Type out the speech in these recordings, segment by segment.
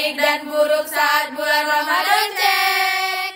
baik dan buruk saat bulan Ramadan. Cek.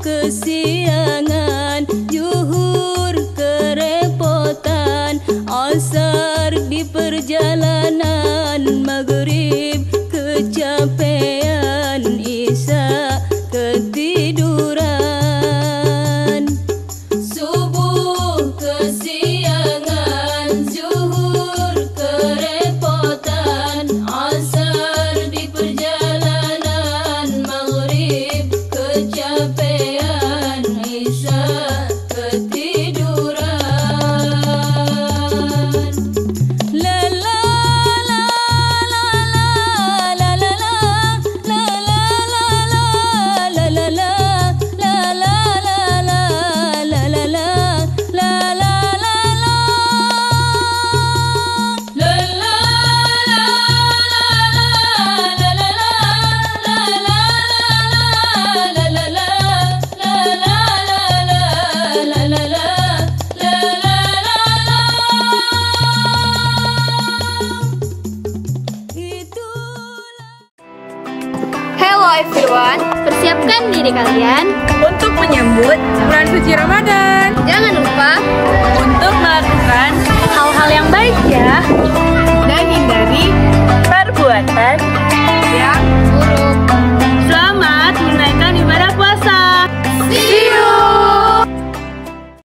Kesiangan, zuhur kerepotan, asar di perjalanan, maghrib kecapean, isya ketiduran. Subuh kesiangan, zuhur kerepotan, asar di perjalanan, maghrib kecapean, Hello everyone, persiapkan diri kalian Untuk menyambut bulan suci Ramadan. Jangan lupa Untuk melakukan hal-hal yang baik ya, dan hindari perbuatan yang